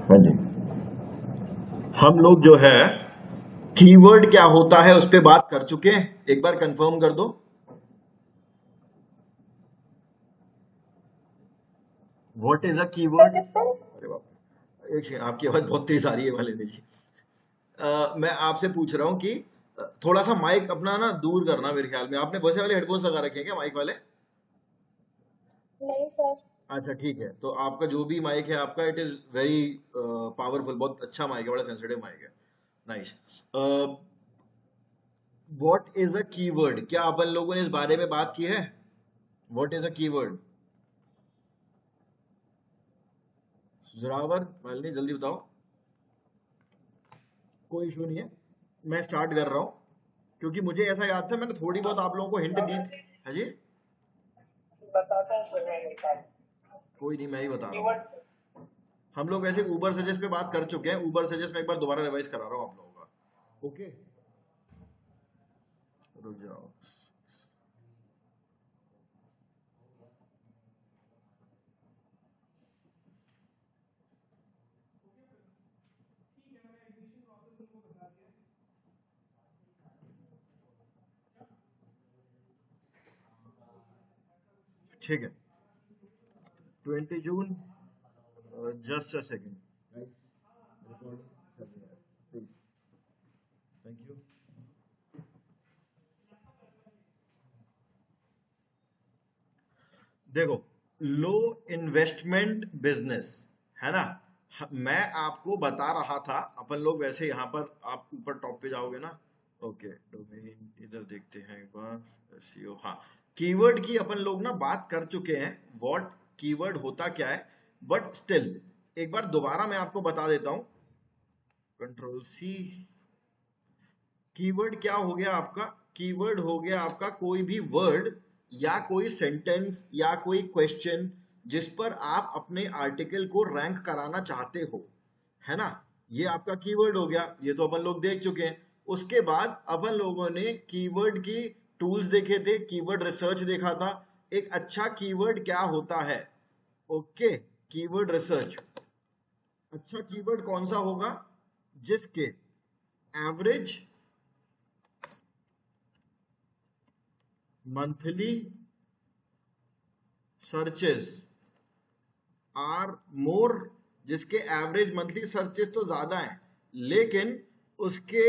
हाँ जी। हम लोग जो है कीवर्ड क्या होता है उस पे बात कर चुके हैं, एक बार कंफर्म कर दो। What is a keyword? अरे बाप रे, एक सेकंड, आपकी आवाज बहुत तेज आ रही है वाले मेरी। मैं आपसे पूछ रहा हूँ कि थोड़ा सा माइक अपना ना दूर करना, मेरे ख्याल में आपने वैसे वाले हेडफोन्स लगा रखे हैं क्या, माइक वाले? नहीं सर। अच्छा ठीक है, तो आपका जो भी माइक है आपका, इट इज वेरी पावरफुल, बहुत अच्छा माइक है, बड़ा सेंसिटिव माइक है। Nice. What is a keyword, क्या अपन लोगों ने इस बारे में बात की है? What is a keyword? Zorawar Malini जल्दी बताओ। कोई इशू नहीं है, मैं स्टार्ट कर रहा हूँ, क्योंकि मुझे ऐसा याद था मैंने थोड़ी बहुत आप लोगों को हिंट दी थी। हाँ जी। बताता हूँ सर मैं निकाल कोई नहीं, मैं ही बता रहा हूँ। कीवर्ड्स। हम लोग वैसे ऊबर सजेस्ट पे बात कर चुके हैं, ऊबर सजेस्ट में एक बार दोबारा रिवाइज करा रहा हूँ आप लोगों का। ओके, रुक जाओ। ठीक है, 20 जून, जस्ट अ सेकेंड, रिकॉर्डिंग चल रही है, प्लीज, थैंक यू। देखो, लो इन्वेस्टमेंट बिजनेस है ना, मैं आपको बता रहा था, अपन लोग वैसे यहाँ पर, आप ऊपर टॉप पे जाओगे ना। ओके, डोमेन इधर देखते हैं एक बार, एसईओ, हाँ। कीवर्ड की अपन लोग ना बात कर चुके हैं, व्हाट कीवर्ड होता क्या है, बट स्टिल एक बार दोबारा मैं आपको बता देता हूँ। Control C. कीवर्ड क्या हो गया आपका? कीवर्ड हो गया आपका कोई भी वर्ड या कोई सेंटेंस या कोई क्वेश्चन जिस पर आप अपने आर्टिकल को रैंक कराना चाहते हो, है ना। ये आपका कीवर्ड हो गया, ये तो अपन लोग देख चुके हैं। उसके बाद अपन लोगों ने कीवर्ड की टूल्स देखे थे, कीवर्ड रिसर्च देखा था। एक अच्छा कीवर्ड क्या होता है? Okay, keyword research. अच्छा कीवर्ड कौन सा होगा? जिसके average monthly searches are more, जिसके एवरेज मंथली सर्चेस तो ज्यादा हैं, लेकिन उसके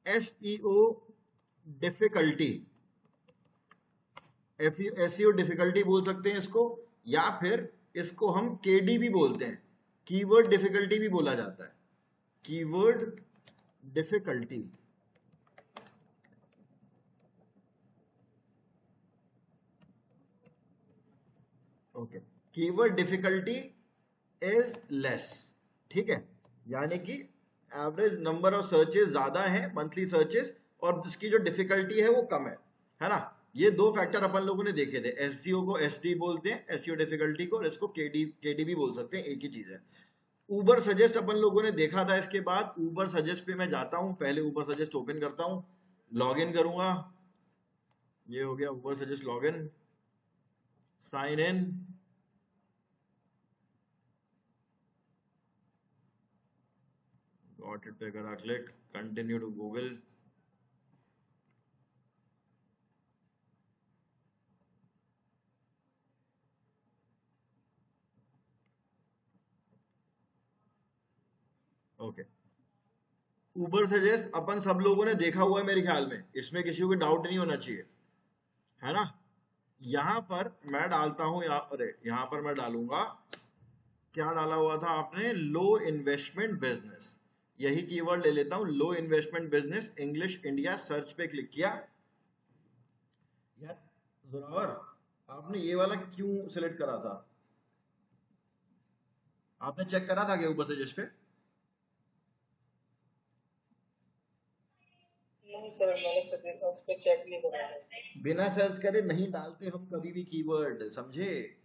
एसईओ डिफिकल्टी, एसईओ डिफिकल्टी बोल सकते हैं इसको, या फिर इसको हम केडी भी बोलते हैं, कीवर्ड डिफिकल्टी भी बोला जाता है, keyword difficulty. Okay, keyword difficulty is less, ठीक है, यानी कि एवरेज नंबर ऑफ सर्चेस ज्यादा है, मंथली सर्चेस, और उसकी जो डिफिकल्टी है वो कम है ना। ये दो फैक्टर अपन लोगों ने देखे थे, एससीओ को एसडी बोलते हैं, एससीओ डिफिकल्टी को, और इसको केडी केडी भी बोल सकते हैं, एक ही चीज है। ऊबर सजेस्ट अपन लोगों ने देखा था, इसके बाद ऊबर सजेस्ट पे मैं जाता हूं, पहले ऊबर सजेस्ट ओपन करता हूं, लॉग इन करूंगा, ये हो गया Uber suggest log in, sign in, got it पे करा click, continue to Google. Okay, Uber suggest अपन सब लोगों ने देखा हुआ है मेरे ख्याल में, इसमें किसी को डाउट नहीं होना चाहिए, है ना। यहां पर मैं डालता हूं, अरे यहां पर मैं डालूंगा, क्या डाला हुआ था आपने? लो इन्वेस्टमेंट बिजनेस, यही कीवर्ड ले लेता हूं, low investment business, English India, search पे क्लिक किया। यार जोरावर, आपने ये वाला क्यों सिलेक्ट करा था? आपने चेक करा था क्या ऊपर सजेस्ट पे? नहीं सर, मैंने सर उस पर चेक नहीं करा है। बिना सर्च करे नहीं डालते हम कभी भी कीवर्ड, समझे।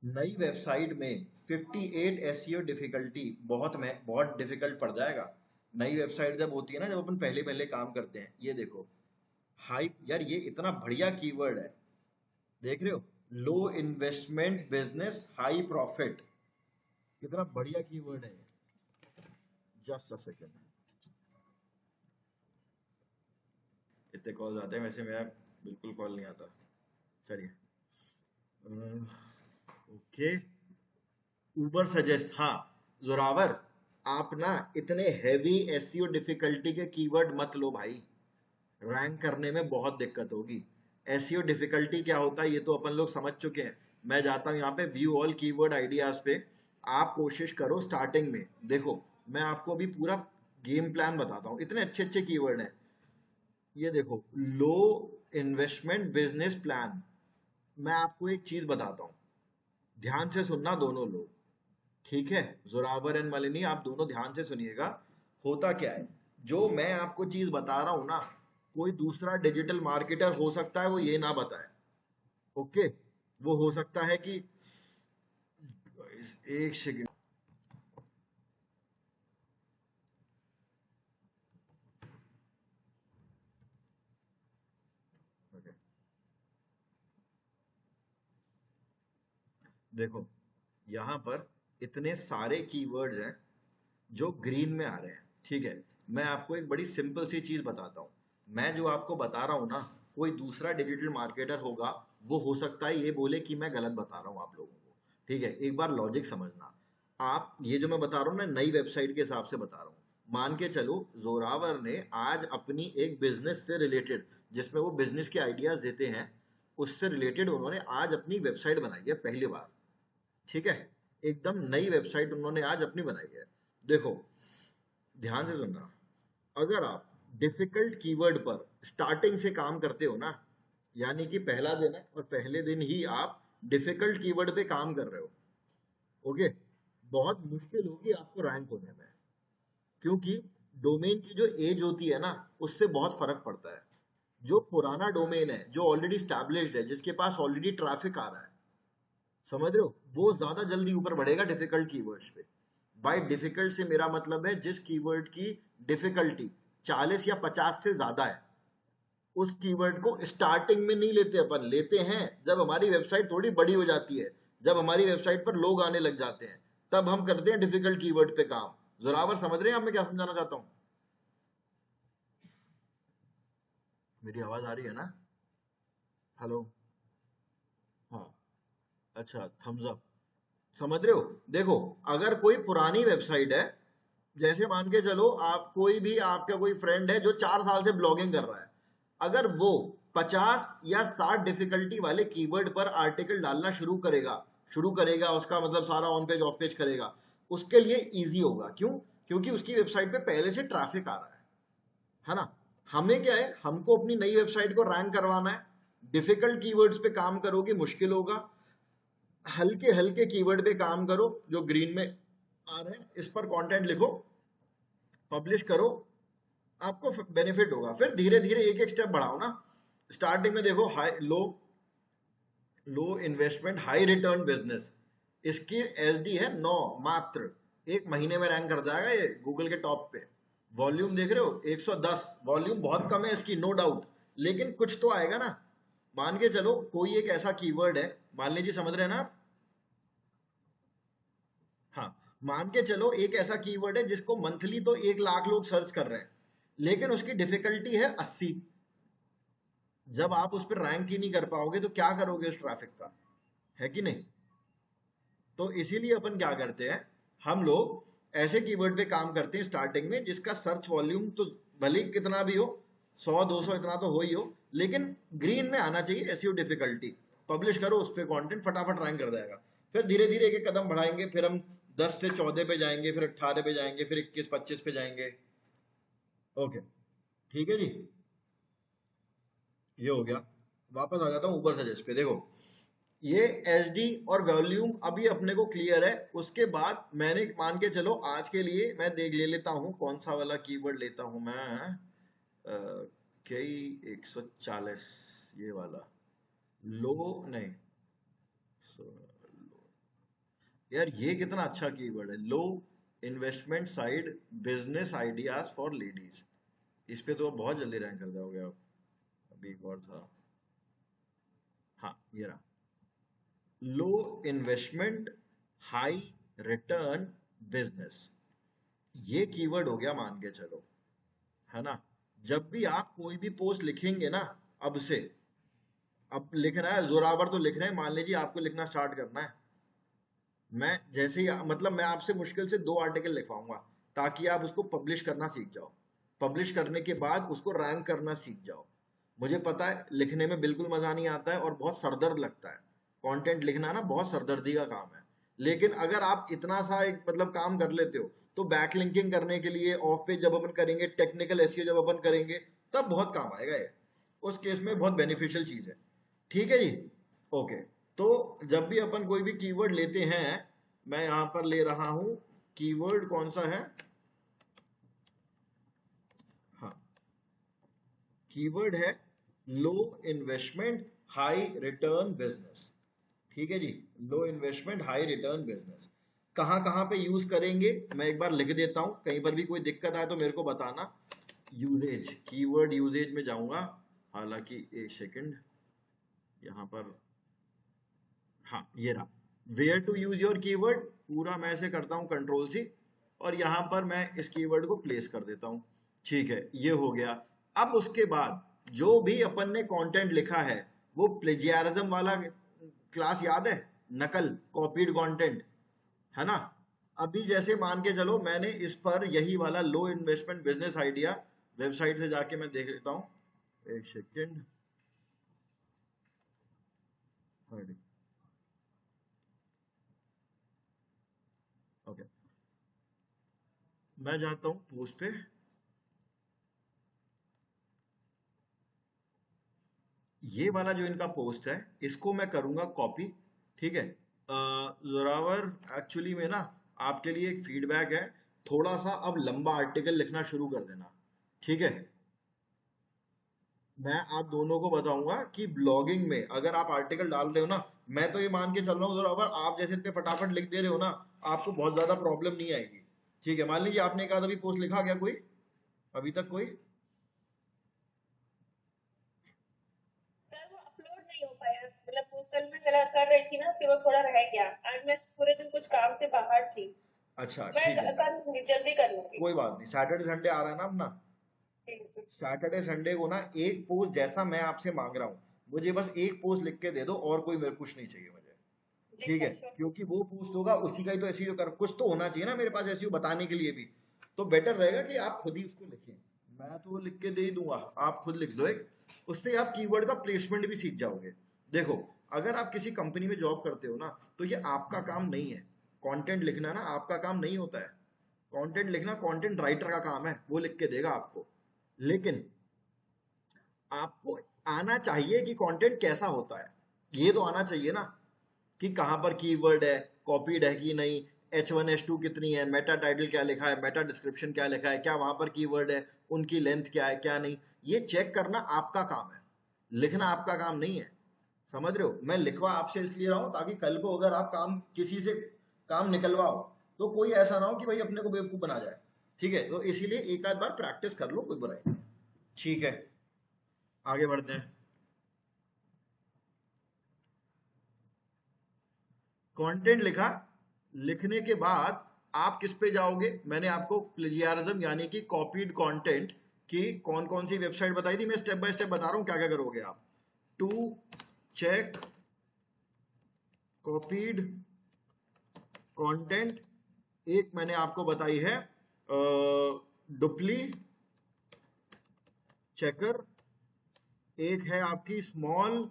नई वेबसाइट में 58 एसईओ डिफिकल्टी, बहुत डिफिकल्ट पड़ जाएगा। नई वेबसाइट जब होती है ना, जब अपन पहले पहले काम करते हैं, ये देखो, हाई, यार ये इतना बढ़िया कीवर्ड है, देख रहे हो, लो इन्वेस्टमेंट बिजनेस हाई प्रॉफिट, कितना बढ़िया कीवर्ड है। जस्ट अ सेकेंड, इतने कॉल आते हैं, वैसे मेरा बिल्कुल कॉल नहीं आता। चलिए, ओके, उबर सजेस्ट, हाँ जोरावर, आप ना इतने हैवी एसईओ डिफिकल्टी के कीवर्ड मत लो भाई, रैंक करने में बहुत दिक्कत होगी। एसईओ डिफिकल्टी क्या होता है ये तो अपन लोग समझ चुके हैं। मैं जाता हूँ यहाँ पे व्यू ऑल कीवर्ड आइडियाज पे, आप कोशिश करो स्टार्टिंग में। देखो, मैं आपको भी पूरा गेम प्लान बताता हूँ, इतने अच्छे अच्छे कीवर्ड हैं। ये देखो, लो इन्वेस्टमेंट बिजनेस प्लान। मैं आपको एक चीज बताता हूँ, ध्यान से सुनना दोनों लोग, ठीक है? जोरावर एंड मालिनी, आप दोनों ध्यान से सुनिएगा। होता क्या है, जो मैं आपको चीज बता रहा हूं ना, कोई दूसरा डिजिटल मार्केटर हो सकता है वो ये ना बताए। ओके, वो हो सकता है कि, एक सेकंड, ओके, देखो यहां पर इतने सारे कीवर्ड्स हैं जो ग्रीन में आ रहे हैं, ठीक है? मैं आपको एक बड़ी सिंपल सी चीज बताता हूँ, मैं जो आपको बता रहा हूँ ना, कोई दूसरा डिजिटल मार्केटर होगा, वो हो सकता है ये बोले कि मैं गलत बता रहा हूँ आप लोगों को, ठीक है? एक बार लॉजिक समझना। आप ये जो मैं बता रहा हूँ ना, नई वेबसाइट के हिसाब से बता रहा हूँ। मान के चलो जोरावर ने आज अपनी एक बिजनेस से रिलेटेड, जिसमें वो बिजनेस के आइडियाज देते हैं, उससे रिलेटेड उन्होंने आज अपनी वेबसाइट बनाई है पहली बार, ठीक है? एकदम नई वेबसाइट उन्होंने आज अपनी बनाई है। देखो, ध्यान से सुनना, अगर आप डिफिकल्ट कीवर्ड पर स्टार्टिंग से काम करते हो ना, यानी कि पहला दिन है और पहले दिन ही आप डिफिकल्ट कीवर्ड पे काम कर रहे हो, ओके, बहुत मुश्किल होगी आपको रैंक होने में, क्योंकि डोमेन की जो एज होती है ना, उससे बहुत फर्क पड़ता है। जो पुराना डोमेन है, जो ऑलरेडी स्टैब्लिश्ड है, जिसके पास ऑलरेडी ट्रैफिक आ रहा है, समझ रहे हो, वो ज्यादा जल्दी ऊपर बढ़ेगा डिफिकल्ट कीवर्ड्स पे। बाय डिफिकल्ट से मेरा मतलब है जिस कीवर्ड की डिफिकल्टी 40 या 50 से ज्यादा है, उस कीवर्ड को स्टार्टिंग में नहीं लेते अपन, लेते हैं जब हमारी वेबसाइट थोड़ी बड़ी हो जाती है, जब हमारी वेबसाइट पर लोग आने लग जाते हैं, तब हम करते हैं डिफिकल्ट कीवर्ड पे काम। जोरावर समझ रहे हैं आप मैं क्या समझाना चाहता हूँ? मेरी आवाज आ रही है ना? हेलो? हाँ, अच्छा, थम्स अप। समझ रहे हो? देखो, अगर कोई पुरानी वेबसाइट है, जैसे मान के चलो आप, कोई भी आपका कोई फ्रेंड है जो 4 साल से ब्लॉगिंग कर रहा है, अगर वो 50 या 60 डिफिकल्टी वाले कीवर्ड पर आर्टिकल डालना शुरू करेगा, उसका मतलब सारा ऑन पेज ऑफ पेज करेगा, उसके लिए इजी होगा। क्यों? क्योंकि उसकी वेबसाइट पे पहले से ट्रैफिक आ रहा है ना? हमें क्या है, हमको अपनी नई वेबसाइट को रैंक करवाना है। डिफिकल्ट कीवर्ड्स पे काम करोगे मुश्किल होगा, हल्के हल्के कीवर्ड पे काम करो जो ग्रीन में आ रहे हैं, इस पर कंटेंट लिखो, पब्लिश करो, आपको बेनिफिट होगा। फिर धीरे धीरे एक एक स्टेप बढ़ाओ ना। स्टार्टिंग में देखो, हाई लो, लो इन्वेस्टमेंट हाई रिटर्न बिजनेस, इसकी एसडी है 9 मात्र, एक महीने में रैंक कर जाएगा ये गूगल के टॉप पे। वॉल्यूम देख रहे हो 110, वॉल्यूम बहुत कम है इसकी, नो डाउट, लेकिन कुछ तो आएगा ना। मान के चलो कोई एक ऐसा कीवर्ड है, मान लीजिए, समझ रहे हैं ना आप? हाँ, मान के चलो एक ऐसा कीवर्ड है जिसको मंथली तो 1 लाख लोग सर्च कर रहे हैं, लेकिन उसकी डिफिकल्टी है 80। जब आप उस पर रैंक ही नहीं कर पाओगे तो क्या करोगे उस ट्रैफिक का, है कि नहीं? तो इसीलिए अपन क्या करते हैं, हम लोग ऐसे कीवर्ड पे काम करते हैं स्टार्टिंग में जिसका सर्च वॉल्यूम तो भले ही कितना भी हो, 100 200 इतना तो हो ही हो, लेकिन ग्रीन में आना चाहिए एसईओ डिफिकल्टी। पब्लिश करो उस पर कॉन्टेंट, फटाफट रैंक कर जाएगा। फिर धीरे धीरे एक एक कदम बढ़ाएंगे, फिर हम 10 से 14 पे जाएंगे, फिर 18 पे जाएंगे, फिर 21 25 पे जाएंगे। ओके, ठीक है जी, ये हो गया। वापस आ जाता हूँ ऊपर सजेस्ट पे। देखो, ये एच डी और वॉल्यूम अभी अपने को क्लियर है। उसके बाद मैंने, मान के चलो आज के लिए मैं देख ले लेता हूँ कौन सा वाला कीवर्ड लेता हूँ मैं, कई 140, ये वाला, लो, नहीं, यार ये कितना अच्छा कीवर्ड है, low investment side business ideas for ladies. इस पे तो बहुत जल्दी रैंक कर जाओगे आप। अभी एक और था, हाँ ये रहा, लो इन्वेस्टमेंट हाई रिटर्न बिजनेस, ये कीवर्ड हो गया मान के चलो, है ना। जब भी आप कोई भी पोस्ट लिखेंगे ना, अब से, अब लिख रहा है जोरावर तो लिख रहे हैं, मान लीजिए आपको लिखना स्टार्ट करना है। मैं जैसे ही मतलब मैं आपसे मुश्किल से 2 आर्टिकल लिखवाऊंगा ताकि आप उसको पब्लिश करना सीख जाओ। पब्लिश करने के बाद उसको रैंक करना सीख जाओ। मुझे पता है लिखने में बिल्कुल मजा नहीं आता है और बहुत सरदर्द लगता है। कंटेंट लिखना ना बहुत सरदर्दी का काम है। लेकिन अगर आप इतना सा एक मतलब काम कर लेते हो तो बैकलिंकिंग करने के लिए ऑफ पेज जब अपन करेंगे, टेक्निकल एसईओ जब अपन करेंगे, तब बहुत काम आएगा ये। उस केस में बहुत बेनिफिशियल चीज है। ठीक है जी। ओके। तो जब भी अपन कोई भी कीवर्ड लेते हैं, मैं यहां पर ले रहा हूं कीवर्ड कौन सा है, हाँ, कीवर्ड है low investment high return business. ठीक है जी। लो इन्वेस्टमेंट हाई रिटर्न बिजनेस कहां कहां पे यूज करेंगे मैं एक बार लिख देता हूं, कहीं पर भी कोई दिक्कत आए तो मेरे को बताना। यूजेज, कीवर्ड यूजेज में जाऊंगा, हालांकि एक सेकंड, यहां पर, हाँ ये रहा, where to use your keyword, पूरा मैं ऐसे करता हूँ कंट्रोल सी, और यहां पर मैं इस कीवर्ड को प्लेस कर देता हूँ। ठीक है, ये हो गया। अब उसके बाद जो भी अपन ने कंटेंट लिखा है, वो प्लेजियारिज्म वाला क्लास याद है, नकल, कॉपीड कंटेंट, है ना। अभी जैसे मान के चलो मैंने इस पर यही वाला लो इन्वेस्टमेंट बिजनेस आइडिया, वेबसाइट से जाके मैं देख लेता हूँ, एक सेकेंड, ओके, मैं जाता हूँ पोस्ट पे, ये वाला जो इनका पोस्ट है इसको मैं करूंगा कॉपी। ठीक है। जोरावर, एक्चुअली में ना आपके लिए एक फीडबैक है, थोड़ा सा अब लंबा आर्टिकल लिखना शुरू कर देना। ठीक है। मैं आप दोनों को बताऊंगा कि ब्लॉगिंग में अगर आप आर्टिकल डाल रहे हो ना, मैं तो ये मान के चल रहा हूँ जोरावर, आप जैसे इतने फटाफट लिख दे रहे हो ना, आपको बहुत ज्यादा प्रॉब्लम नहीं आएगी। ठीक है, मान लीजिए आपने एक आधा भी पोस्ट लिखा, क्या कोई अभी तक कोई, सर वो अपलोड नहीं हो पाया, मतलब वो कल मैं करा कर रही थी ना, फिर वो थोड़ा रह गया। आज मैं पूरे दिन कुछ काम से बाहर थी। अच्छा मैं ठीक है, कर लूंगी, जल्दी कर लूंगी। कोई बात नहीं, सैटरडे संडे आ रहा है ना अपना, ठीक है। सैटरडे संडे को ना एक पोस्ट जैसा मैं आपसे मांग रहा हूँ, मुझे बस एक पोस्ट लिख के दे दो, और कोई मेरे कुछ नहीं चाहिए मुझे। जी ठीक है, सर, श्योर। क्योंकि वो पोस्ट होगा उसी का ही तो एसईओ कर, कुछ तो होना चाहिए ना मेरे पास एसईओ बताने के लिए भी। तो बेटर रहेगा कि आप खुद ही उसको लिखें, मैं तो वो लिख के दे ही दूंगा, आप खुद लिख लो एक। उससे आप कीवर्ड का प्लेसमेंट भी सीख जाओगे। देखो, अगर आप किसी कंपनी में जॉब करते हो ना, तो ये आपका काम नहीं है, कंटेंट लिखना ना आपका काम नहीं होता है। कंटेंट लिखना कंटेंट राइटर का काम है, वो लिख के देगा आपको। लेकिन आपको आना चाहिए कि कंटेंट कैसा होता है, ये तो आना चाहिए ना, कि कहाँ पर कीवर्ड है, कॉपीड है कि नहीं, H1 H2 कितनी है, मेटा टाइटल क्या लिखा है, मेटा डिस्क्रिप्शन क्या लिखा है, क्या वहां पर कीवर्ड है, उनकी लेंथ क्या है क्या नहीं, ये चेक करना आपका काम है, लिखना आपका काम नहीं है। समझ रहे हो, मैं लिखवा आपसे इसलिए रहा हूं ताकि कल को अगर आप काम किसी से काम निकलवाओ तो कोई ऐसा ना हो कि भाई अपने को बेवकूफ बना जाए। ठीक है, तो इसीलिए एक आध बार प्रैक्टिस कर लो, कोई बुराई नहीं। ठीक है, आगे बढ़ते हैं। कंटेंट लिखा, लिखने के बाद आप किस पे जाओगे, मैंने आपको प्लेजियारिज्म यानी कि कॉपीड कंटेंट की कौन कौन सी वेबसाइट बताई थी, मैं स्टेप बाय स्टेप बता रहा हूं क्या क्या करोगे आप। टू चेक कॉपीड कंटेंट, एक मैंने आपको बताई है डुप्ली चेकर, एक है आपकी स्मॉल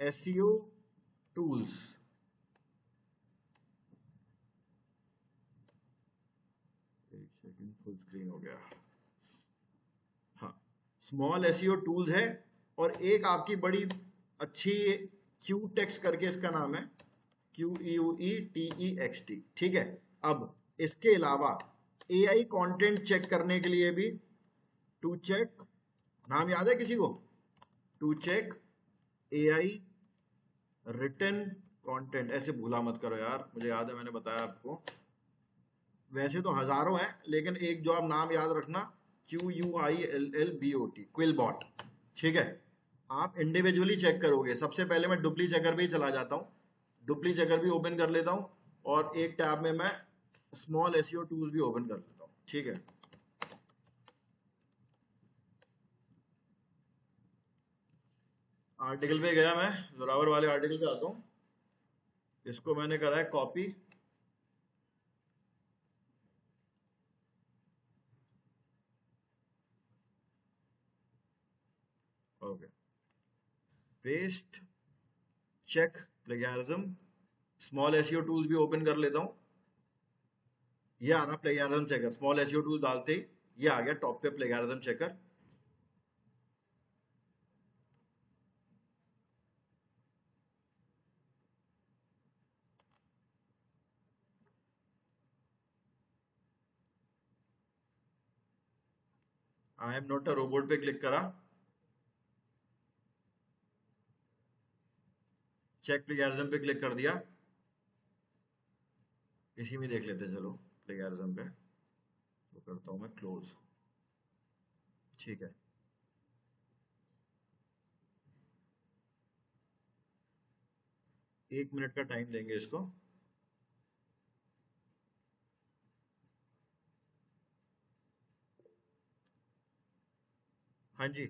एसईओ टूल्स। एक सेकंड, फुल स्क्रीन हो गया, हाँ, स्मॉल एसईओ टूल्स है। और एक आपकी बड़ी अच्छी क्यू टेक्स करके इसका नाम है, QUETEXT। ठीक है। अब इसके अलावा एआई कंटेंट चेक करने के लिए भी टू चेक, नाम याद है किसी को, to check AI written content, ऐसे भूला मत करो यार, मुझे याद है मैंने बताया आपको, वैसे तो हजारों हैं लेकिन एक जो आप नाम याद रखना, QUILLBOT, क्विलबॉट। ठीक है। आप इंडिविजुअली चेक करोगे, सबसे पहले मैं डुप्ली चेकर पे ही चला जाता हूँ, डुप्ली चेकर भी ओपन कर लेता हूँ, और एक टैब में मैं स्मॉल एसईओ टूल्स भी ओपन कर लेता हूँ, ठीक है। आर्टिकल पे गया, मैं जोरावर वाले आर्टिकल पे आता हूँ, इसको मैंने करा है copy, okay, paste, check plagiarism, small SEO tools भी ओपन कर लेता हूँ। ये आ रहा plagiarism checker, small SEO tool डालते ही ये आ गया टॉप पे plagiarism checker. I am not a robot पे क्लिक करा, चेक प्लेगैरिज्म पे क्लिक कर दिया, इसी में देख लेते हैं, चलो प्लेगैरिज्म पे तो करता हूँ मैं क्लोज, ठीक है। 1 मिनट का टाइम देंगे इसको। हाँ जी,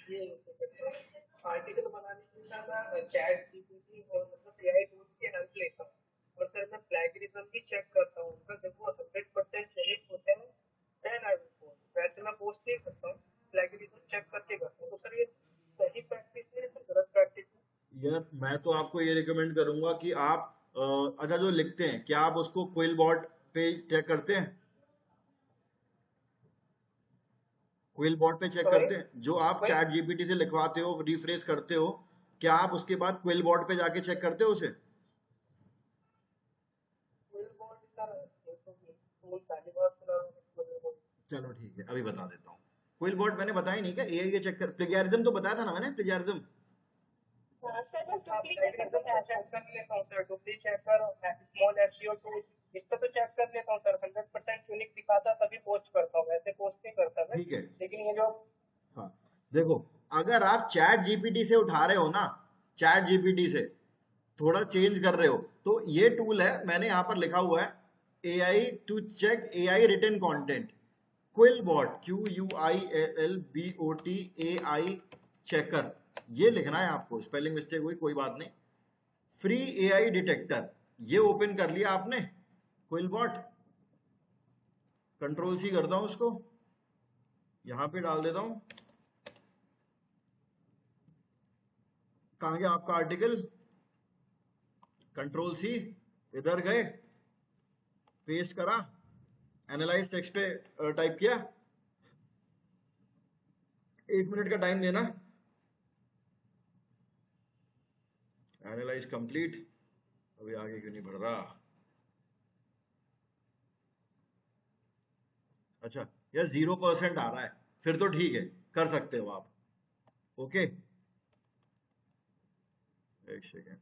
ये आर्टिकल बनाने के साथ मैं चैट जीपीटी और मतलब एआई टूल्स की हेल्प लेता हूँ और सर मैं प्लेगरिज्म भी चेक करता हूँ, अगर जब वो 100% सही होते हैं देन आई विल पोस्ट, वैसे मैं पोस्ट नहीं करता हूँ, प्लेगरिज्म चेक करके करता हूँ। तो सर ये सही प्रैक्टिस है या फिर गलत प्रैक्टिस है? यार मैं तो आपको ये रिकमेंड करूंगा कि आप अच्छा जो लिखते हैं, क्या आप उसको क्विल बॉट पे चेक करते हैं? क्विल बॉट पे चेक सॉरी करते हैं, जो आप भाई, चैट जीपीटी से लिखवाते हो, रिफ्रेश करते हो, क्या आप उसके बाद क्विल बॉट पे जाके चेक करते हो उसे? फुल बॉडी सर ये तो फुल पहली बार सुना हूँ। चलो ठीक है, अभी बता देता हूँ। क्विल बॉट मैंने बताया नहीं क्या, एआई के चेक कर, प्लेगैरिज्म तो बताया था ना मैंने, प्लेगैरिज्म। हाँ सर, बस डुप्ली चेकर बताया था। चेक कर लेता हूँ सर, डुप्ली चेकर और स्मॉल एसईओ टूल, इस पे तो चेक कर लेता हूँ सर, 100% यूनिक दिखाता तभी पोस्ट करता हूँ, वैसे पोस्ट नहीं करता मैं। ठीक है, लेकिन ये जो हाँ, देखो, अगर आप चैट जीपीटी से उठा रहे हो ना, चैट जीपीटी से थोड़ा चेंज कर रहे हो, तो ये टूल है, मैंने यहां पर लिखा हुआ है AI to check AI written content, QuillBot, QUILLBOT checker, ये लिखना है आपको, स्पेलिंग मिस्टेक हुई कोई बात नहीं। फ्री AI डिटेक्टर, ये ओपन कर लिया आपने क्विल बॉट, कंट्रोल C करता हूं उसको, यहां पे डाल देता हूं, कहां गया आपका आर्टिकल, कंट्रोल C, इधर गए, पेस्ट करा, एनालाइज टेक्स्ट पे टाइप किया, 1 मिनट का टाइम देना, एनालाइज कंप्लीट, अभी आगे क्यों नहीं बढ़ रहा? अच्छा, यार 0% आ रहा है, फिर तो ठीक है, कर सकते हो आप, ओके। एक सेकेंड,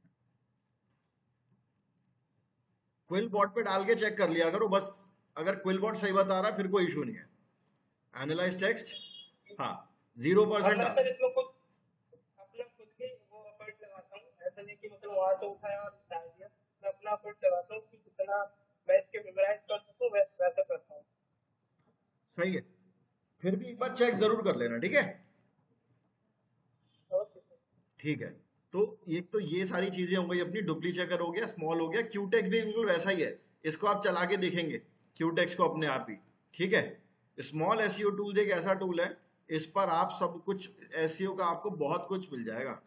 क्विल बॉट पे डाल के चेक कर लिया करो बस, अगर क्विल बॉट सही बता रहा है फिर कोई इशू नहीं है। एनालाइज टेक्स्ट, हाँ, जीरो अब परसेंट मैं आ रहा सर है। इसमें कुछ अपना खुद के वो एफर्ट लगाता हूँ, ऐसा नहीं कि मतलब वहां से उठाया और डाल दिया, मैं अपना एफर्ट लगाता हूँ कि जितना मैं इसके मेमोराइज कर सकूँ वैसा करता हूँ। सही है, फिर भी एक बार चेक जरूर कर लेना, ठीक है। Okay sir. ठीक है, तो एक तो ये सारी चीजें हो गई अपनी, डुप्ली चेकर हो गया, स्मॉल हो गया, क्यूटेक्स भी बिल्कुल वैसा ही है, इसको आप चला के देखेंगे क्यूटेक्स को अपने आप ही, ठीक है। स्मॉल एसईओ टूल्स एक ऐसा टूल है, इस पर आप सब कुछ एसईओ का आपको बहुत कुछ मिल जाएगा।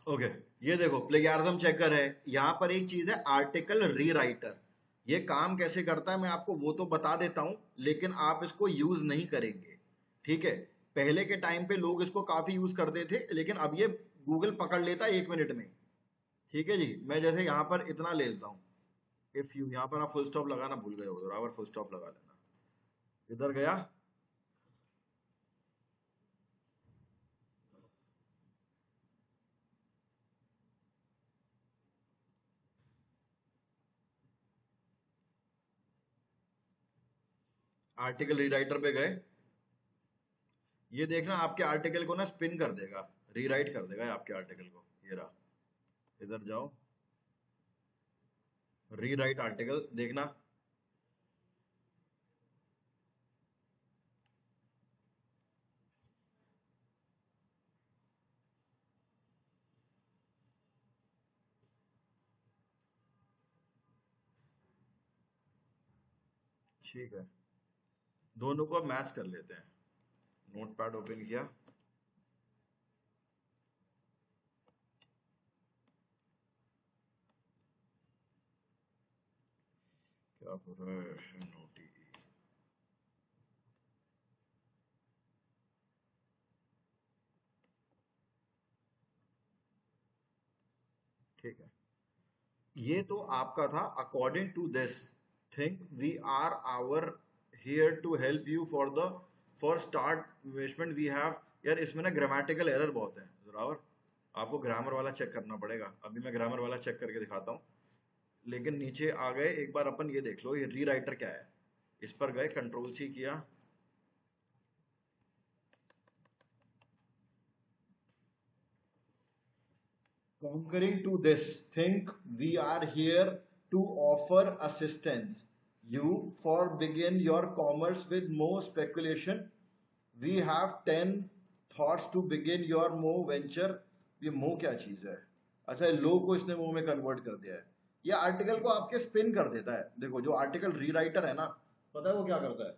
ओके, ये देखो प्लेगैरिज्म चेकर है, यहां पर एक चीज है आर्टिकल रीराइटर, ये काम कैसे करता है मैं आपको वो तो बता देता हूं, लेकिन आप इसको यूज नहीं करेंगे, ठीक है। पहले के टाइम पे लोग इसको काफी यूज करते थे, लेकिन अब ये गूगल पकड़ लेता है 1 मिनट में, ठीक है जी। मैं जैसे यहाँ पर इतना ले लेता हूँ, इफ यू, यहाँ पर आप फुल स्टॉप लगाना भूल गए हो, बराबर फुल स्टॉप लगा लेना, इधर गया, आर्टिकल रीराइटर पे गए, ये देखना आपके आर्टिकल को ना स्पिन कर देगा, रीराइट कर देगा आपके आर्टिकल को। ये रहा, इधर जाओ, रीराइट आर्टिकल देखना। ठीक है, दोनों को अब मैच कर लेते हैं। नोटपैड ओपन किया, क्या पूरा नोटी, ठीक है। ये तो आपका था according to this think we are our here to help you for the for start investment we have. यार इसमें ना ग्रामेटिकल एरर बहुत है जरावर, आपको ग्रामर वाला चेक करना पड़ेगा। अभी मैं ग्रामर वाला चेक करके दिखाता हूँ। लेकिन नीचे आ गए, एक बार अपन ये देख लो, ये रीराइटर क्या है। इस पर गए, कंट्रोल सी किया, conquering to this think we are here to offer assistance you for begin your commerce with more speculation we have 10 thoughts to begin your mo venture। ये मो क्या चीज है? अच्छा, लो को इसने मो में कन्वर्ट कर दिया है। ये आर्टिकल को आपके स्पिन कर देता है। देखो जो आर्टिकल रीराइटर है ना, पता है वो क्या करता है?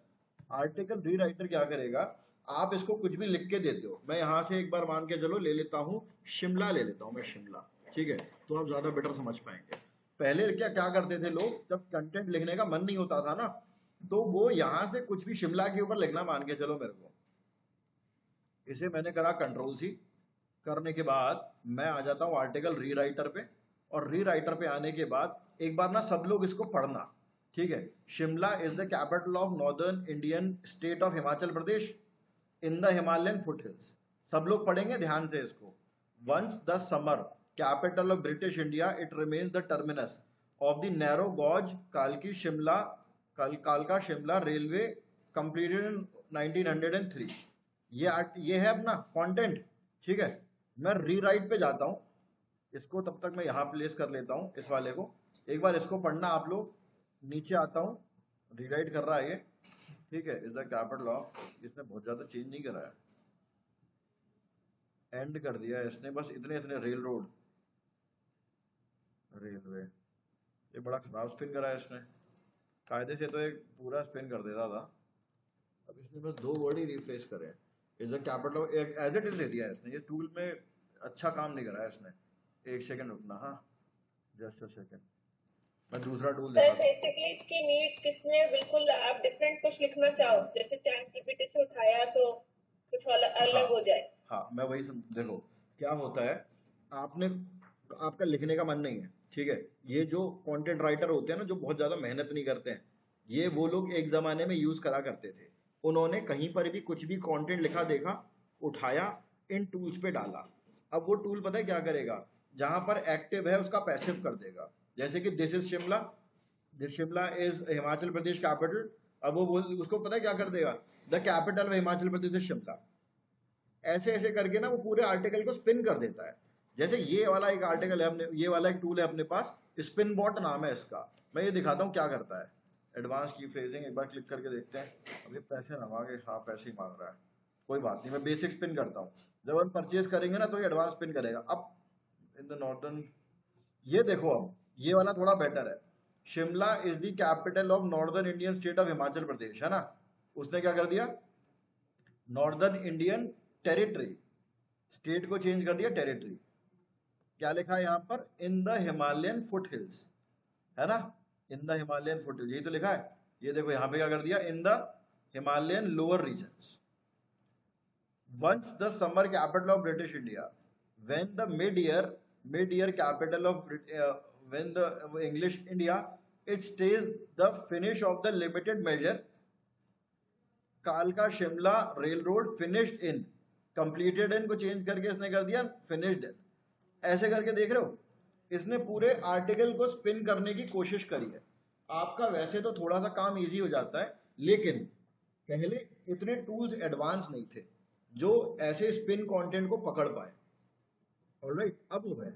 आर्टिकल रीराइटर क्या करेगा, आप इसको कुछ भी लिख के देते हो। मैं यहाँ से एक बार मान के चलो ले लेता हूँ शिमला, ले लेता हूँ मैं शिमला, ठीक है, तो आप ज्यादा बेटर समझ पाएंगे। पहले क्या क्या करते थे लोग, जब कंटेंट लिखने का मन नहीं होता था ना, तो वो यहाँ से कुछ भी शिमला के ऊपर लिखना, मान के चलो मेरे को, इसे मैंने करा कंट्रोल सी, करने के बाद मैं आ जाता हूँ आर्टिकल रीराइटर पे। और रीराइटर पे आने के बाद एक बार ना सब लोग इसको पढ़ना, ठीक है। Shimla is the capital of northern Indian state of Himachal Pradesh in the Himalayan foot hills. सब लोग पढ़ेंगे ध्यान से इसको। Once the summer capital of British India it remains the terminus of the narrow gauge कालकी शिमला कालका शिमला रेलवे कंप्लीटेड इन 1903। ये है अपना कंटेंट, ठीक है। मैं रीराइट पे जाता हूँ, इसको तब तक मैं यहाँ प्लेस कर लेता हूँ इस वाले को। एक बार इसको पढ़ना आप लोग, नीचे आता हूँ, रीराइट कर रहा है ये, ठीक है। इज द कैपिटल ऑफ, इसने बहुत ज्यादा चेंज नहीं करा है, एंड कर दिया है इसने, बस इतने इतने रेल रोड रेलवे। ये बड़ा खराब स्पिन करा है इसने, कायदे से तो एक पूरा स्पिन कर देता था। अब इसने बस दो वर्ड ही रिफ्रेश करे, is the capital of, as it is दे दिया है इसने। ये टूल में अच्छा काम नहीं करा है इसने। एक सेकंड रुकना, हाँ जस्ट अ सेकंड, मैं दूसरा टूल सर दिखाता हूँ। बेसिकली इसकी नीड किसने, बिल्कुल आप डिफरेंट कुछ लिखना चाहो, जैसे चैट जीपीटी से उठाया तो कुछ अलग हो जाए। हाँ मैं वही देखो क्या होता है, आपने, आपका लिखने का मन नहीं है, ठीक है। ये जो कंटेंट राइटर होते हैं ना, जो बहुत ज्यादा मेहनत नहीं करते हैं, ये वो लोग एक जमाने में यूज करा करते थे। उन्होंने कहीं पर भी कुछ भी कंटेंट लिखा देखा, उठाया, इन टूल्स पे डाला। अब वो टूल पता है क्या करेगा, जहां पर एक्टिव है उसका पैसिव कर देगा। जैसे कि this is Shimla, this Shimla is Himachal Pradesh capital. अब वो उसको पता है क्या कर देगा, the capital of Himachal Pradesh is Shimla. ऐसे ऐसे करके ना वो पूरे आर्टिकल को स्पिन कर देता है। जैसे ये वाला एक आर्टिकल है अपने, ये वाला एक टूल है अपने पास, स्पिन बॉट नाम है इसका। मैं ये दिखाता हूँ क्या करता है। एडवांस की फ्रेजिंग एक बार क्लिक करके देखते हैं। अब ये पैसे ना मांगे, हाँ पैसे ही मांग रहा है, कोई बात नहीं, मैं बेसिक स्पिन करता हूँ। जब हम परचेज करेंगे ना तो ये एडवांस स्पिन करेगा। अब इन द नॉर्दर्न, ये देखो, अब ये वाला थोड़ा बेटर है। Shimla is the capital of northern Indian state of Himachal Pradesh, है ना। उसने क्या कर दिया, नॉर्दर्न इंडियन टेरिटरी, स्टेट को चेंज कर दिया टेरिटरी। क्या लिखा है यहाँ पर, in the Himalayan foot hills, है ना, in the Himalayan foot hills, यही तो लिखा है। ये देखो यहाँ पे क्या कर दिया, in the Himalayan lower regions. Once the summer capital of British India, when the mid year capital of when the English India, it stage the finish of the limited major कालका Shimla rail road finished in, completed in को change करके इसने कर दिया finished इन। ऐसे करके देख रहे हो, इसने पूरे आर्टिकल को स्पिन करने की कोशिश करी है। आपका वैसे तो थोड़ा सा काम इजी हो जाता है, लेकिन पहले इतने टूल्स एडवांस नहीं थे जो ऐसे स्पिन कंटेंट को पकड़ पाए। ऑलराइट, अब हो गए।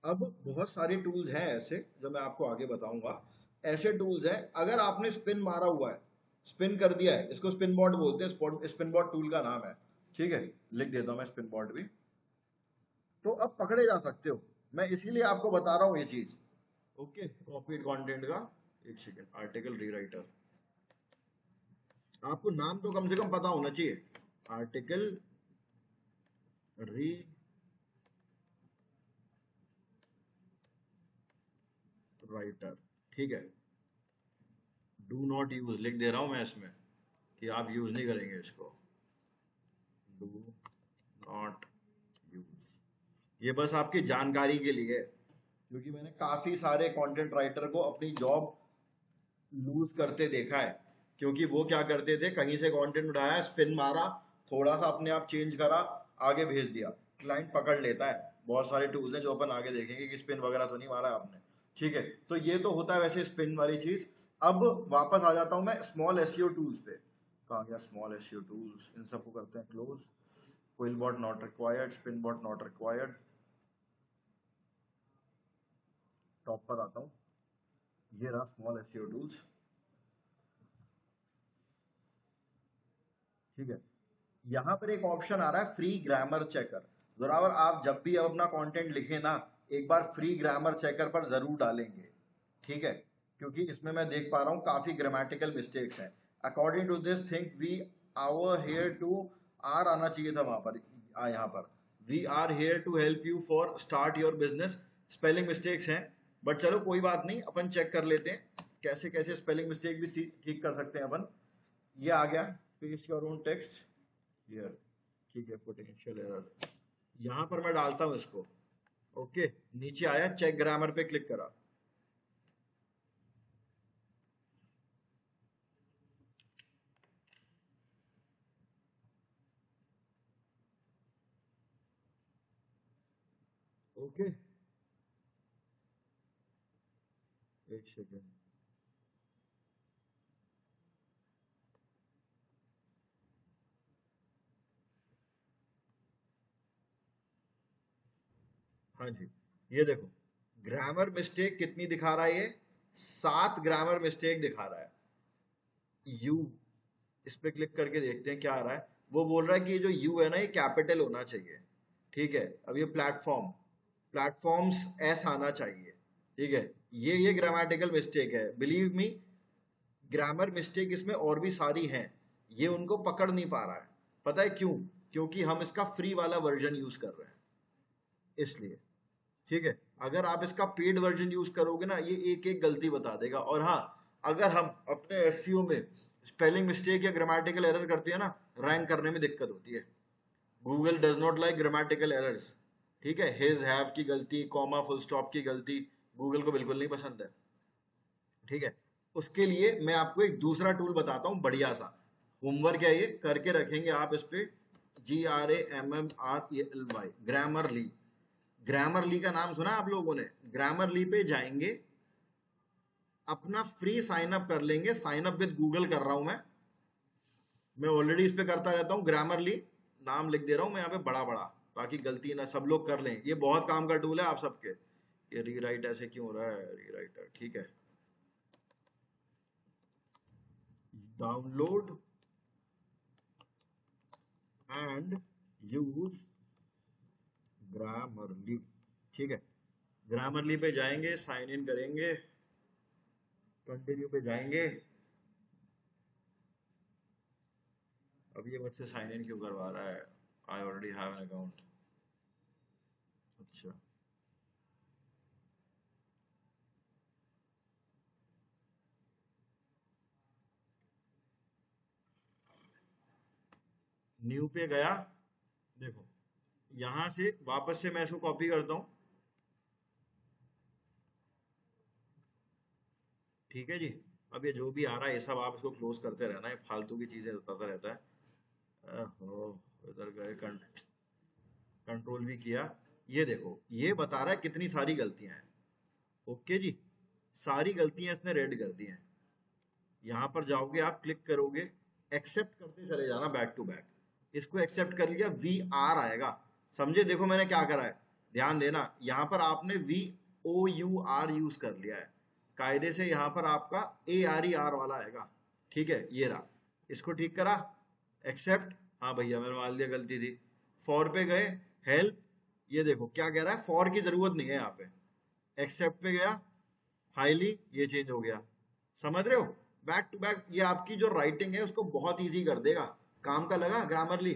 अब बहुत सारे टूल्स हैं ऐसे जो मैं आपको आगे बताऊंगा। ऐसे टूल्स हैं, अगर आपने स्पिन मारा हुआ है, स्पिन कर दिया है, इसको स्पिन बॉट बोलते हैं, स्पिन बॉट टूल का नाम है। ठीक है, लिख देता हूं मैं स्पिन बॉट भी। तो अब पकड़े जा सकते हो, मैं इसीलिए आपको बता रहा हूं ये चीज। ओके, कॉपीड कंटेंट का एक सेकेंड, आर्टिकल रीराइटर, आपको नाम तो कम से कम पता होना चाहिए, आर्टिकल री राइटर। ठीक है, डू नॉट यूज लिख दे रहा हूं मैं इसमें कि आप यूज नहीं करेंगे इसको, डू नॉट यूज। ये बस आपकी जानकारी के लिए है, क्योंकि मैंने काफी सारे कंटेंट राइटर को अपनी जॉब लूज करते देखा है। क्योंकि वो क्या करते थे, कहीं से कंटेंट उठाया, स्पिन मारा, थोड़ा सा अपने आप चेंज करा, आगे भेज दिया, क्लाइंट पकड़ लेता है। बहुत सारे टूल्स हैं जो अपन आगे देखेंगे कि स्पिन वगैरह तो नहीं मारा आपने। ठीक है, तो ये तो होता है वैसे स्पिन वाली चीज। अब वापस आ जाता हूं मैं स्मॉल एसईओ टूल्स पे। कहाँ गया स्मॉल एसईओ टूल्स, इन सबको करते हैं close. QuillBot not required, SpinBot not required, top पर आता हूँ, ये रहा स्मॉल एसईओ टूल्स। ठीक है, यहाँ पर एक ऑप्शन आ रहा है फ्री ग्रामर चेकर। बराबर, आप जब भी अपना कंटेंट लिखें ना, एक बार फ्री ग्रामर चेकर पर जरूर डालेंगे। ठीक है, क्योंकि इसमें मैं देख पा रहा हूँ काफी ग्रामेटिकल मिस्टेक्स हैं। According to this think we our here to, are आना चाहिए था वहां पर, यहाँ पर we are here to help you for start your business. Spelling mistakes हैं, बट चलो कोई बात नहीं, अपन चेक कर लेते हैं कैसे कैसे स्पेलिंग मिस्टेक भी ठीक कर सकते हैं अपन। ये आ गया, paste your own text here. ठीक है, पोटेंशियल एरर यहां पर मैं डालता हूं इसको। ओके, नीचे आया, चेक ग्रामर पे क्लिक करा। ओके, एक सेकेंड, हाँ जी, ये देखो ग्रामर मिस्टेक कितनी दिखा रहा है ये, 7 ग्रामर मिस्टेक दिखा रहा है। यू, इस पे क्लिक करके देखते हैं क्या आ रहा है। वो बोल रहा है कि ये जो यू है ना, ये कैपिटल होना चाहिए। ठीक है, अब ये प्लेटफॉर्म, प्लेटफॉर्म्स एस आना चाहिए। ठीक है, ये ग्रामेटिकल मिस्टेक है, बिलीव मी। ग्रामर मिस्टेक इसमें और भी सारी हैं, ये उनको पकड़ नहीं पा रहा है। पता है क्यों? क्योंकि हम इसका फ्री वाला वर्जन यूज कर रहे हैं, इसलिए। ठीक है, अगर आप इसका पेड वर्जन यूज करोगे ना, ये एक एक गलती बता देगा। और हाँ, अगर हम अपने एसईओ में स्पेलिंग मिस्टेक या ग्रामेटिकल एरर करते हैं ना, रैंक करने में दिक्कत होती है। Google does not like grammatical errors. ठीक है, हिज हैव की गलती, कॉमा फुल स्टॉप की गलती, गूगल को बिल्कुल नहीं पसंद है। ठीक है, उसके लिए मैं आपको एक दूसरा टूल बताता हूँ बढ़िया सा। होमवर्क है ये, करके रखेंगे आप इस पे, GRAMMRELY, ग्रामरली। ग्रामरली का नाम सुना आप लोगों ने? ग्रामरली पे जाएंगे, अपना फ्री साइन अप कर लेंगे। साइन अप विद गूगल कर रहा हूं मैं ऑलरेडी इस पे करता रहता हूँ। ग्रामरली नाम लिख दे रहा हूँ मैं यहाँ पे बड़ा बड़ा, ताकि गलती ना सब लोग कर लें। ये बहुत काम का टूल है आप सबके। ये रीराइट ऐसे क्यों हो रहा है, रीराइटर? ठीक है, डाउनलोड एंड यूज ग्रामरली। ठीक है, ग्रामरली पे जाएंगे, साइन इन करेंगे, कंटिन्यू पे जाएंगे। अब ये मुझसे साइन इन क्यों करवा रहा है? I already have an account. अच्छा, न्यू पे गया, देखो यहां से वापस से मैं इसको कॉपी करता हूँ। ठीक है जी, अब ये जो भी आ रहा है ये सब आप इसको क्लोज करते रहना है, फालतू की चीजें बताता रहता है। ओहो, इधर गए, कंट्रोल भी किया। ये देखो, ये बता रहा है कितनी सारी गलतियां हैं। ओके जी, सारी गलतियां इसने रेड कर दी हैं। यहाँ पर जाओगे आप, क्लिक करोगे, एक्सेप्ट करते चले जाना बैक टू बैक। इसको एक्सेप्ट कर लिया, वी आर आएगा। समझे? देखो मैंने क्या करा है, ध्यान देना, यहां पर आपने V O U R use कर लिया है, कायदे से यहां पर आपका ए आर ई आर वाला आएगा। ठीक है, ये रहा, इसको ठीक करा, एक्सेप्ट। हाँ भैया मैंने मान लिया, गलती थी। फॉर पे गए, हेल्प, ये देखो क्या कह रहा है, फॉर की जरूरत नहीं है यहाँ पे। एक्सेप्ट पे गया, हाईली, ये चेंज हो गया। समझ रहे हो? बैक टू बैक ये आपकी जो राइटिंग है उसको बहुत इजी कर देगा। काम का लगा ग्रामरली?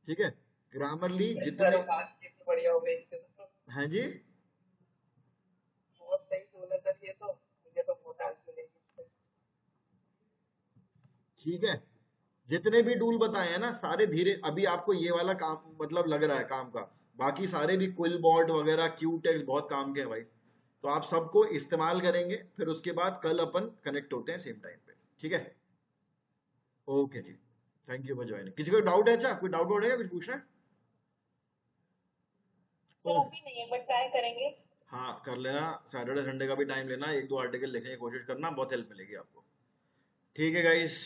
ठीक है, ग्रामरली ये जितने। सारे बात कितनी बढ़िया हो गई इससे तो। हैं जी? बहुत सही टूल है सर ये तो, मुझे तो बहुत हेल्प मिलेगी इससे। ठीक है, जितने भी टूल बताए हैं ना सारे धीरे, अभी आपको ये वाला काम मतलब लग रहा है काम का, बाकी सारे भी क्विल बॉट वगैरह क्यू टेक्स बहुत काम के हैं भाई। तो आप सबको इस्तेमाल करेंगे, फिर उसके बाद कल अपन कनेक्ट होते हैं सेम टाइम पे। ठीक है, ओके जी, थैंक यू फॉर ज्वाइनिंग। किसी को डाउट है? अच्छा कोई डाउट है, कुछ पूछना है? सर ओके, अभी नहीं, एक बार ट्राई करेंगे। हाँ कर लेना, सैटरडे संडे का भी टाइम लेना, एक दो आर्टिकल लिखने की कोशिश करना, बहुत हेल्प मिलेगी आपको। ठीक है गाइस।